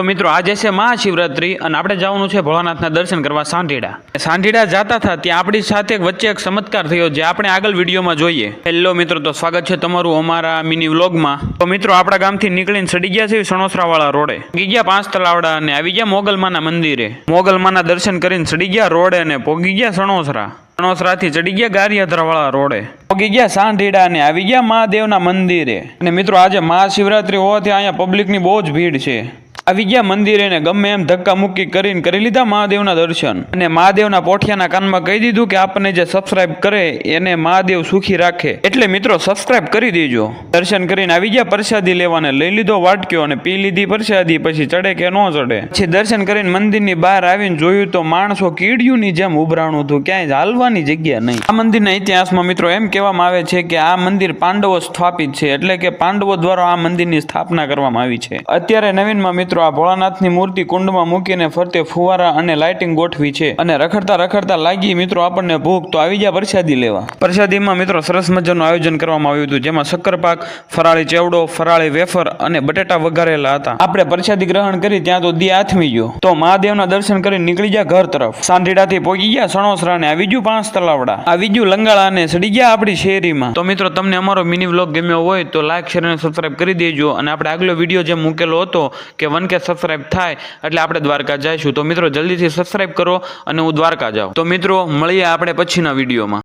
તો મિત્રો આજે છે મહાશિવરાત્રી અને આપણે જવાનું છે ભોળાનાથના દર્શન કરવા સાંઢીડા જતા હતા ત્યાં આપણી સાથે વચ્ચે એક ચમત્કાર થયો જે આપણે આગળ વિડીયોમાં જોઈએ. હેલો મિત્રો, તો સ્વાગત છે તમારું અમારા મિની વ્લોગમાં. તો મિત્રો આપણા ગામથી નીકળીને ચડી ગયા છે સણોસરાવાળા રોડે, પહોંચી ગયા 5 તલાવડા અને આવી ગયા મોગલમાના મંદિરે. મોગલમાના દર્શન કરીને ચડી ગયા રોડે અને પહોંચી ગયા સણોસરાથી ચડી ગયા ગારિયાધારવાળા રોડે, પહોંચી ગયા સાંઢીડા અને આવી ગયા મહાદેવના મંદિરે. અને મિત્રો આજે મહાશિવરાત્રી હોવાથી અહીંયા પબ્લિકની બહુ જ ભીડ છે. આવી ગયા મંદિરે ને ગમે એમ ધક્કા મુક્કી કરીને કરી લીધા મહાદેવના દર્શન. અને મહાદેવના પોઠિયાના કાનમાં કહી દીધું કે આપણને જે સબસ્ક્રાઇબ કરે એને મહાદેવ સુખી રાખે, એટલે મિત્રો સબસ્ક્રાઇબ કરી દેજો. દર્શન કરીને આવી ગયા પ્રસાદી લેવાને, લઈ લીધો વાટક્યો અને પી લીધી પ્રસાદી. પછી ચડે કે ન ચડે. પછી દર્શન કરીને મંદિરની બહાર આવીને જોયું તો માણસો કીડિયુંની જેમ ઉભરાણું હતું, ક્યાંય હાલવાની જગ્યા નહીં. આ મંદિરના ઇતિહાસમાં મિત્રો એમ કહેવામાં આવે છે કે આ મંદિર પાંડવો સ્થાપિત છે, એટલે કે પાંડવો દ્વારા આ મંદિરની સ્થાપના કરવામાં આવી છે. અત્યારે નવીનમાં મિત્રો આ ભોળાનાથની મૂર્તિ કુંડમાં મૂકીને ફરતે ફુવારા અને લાઇટિંગ ગોઠવી છે. અને રખડતા લાગી મિત્રો આપણને ભૂખ, તો આવી ગયા પ્રસાદી લેવા. પ્રસાદીમાં મિત્રો સરસ મજાનું આયોજન કરવામાં આવ્યું હતું, જેમાં શક્કરપાક, ફરાળી ચેવડો, ફરાળી વેફર અને બટેટા વઘારેલા હતા. આપણે પ્રસાદી ગ્રહણ કરી ત્યાં તો દી આથમી ગયો. તો મહાદેવના દર્શન કરી નીકળી ગયા ઘર તરફ. સાંઢીડાથી પહોંચી ગયા સણોસરાને, આવી ગયું 5 તલાવડા, આવી ગયું લંગાળાને, ચડી ગયા આપણી શેરીમાં. તો મિત્રો તમને અમારો મિની વ્લોગ ગમ્યો હોય તો લાઈક, શેર અને સબસ્ક્રાઇબ કરી દેજો. અને આપણે આગલો વિડીયો જે મૂકેલો હતો કે 1K સબસ્ક્રાઇબ થાય એટલે આપણે દ્વારકા જઈશું. તો મિત્રો જલ્દીથી સબસ્ક્રાઇબ કરો અને હું દ્વારકા જાઉં. તો મિત્રો મળીએ આપણે પછીના વિડીયોમાં.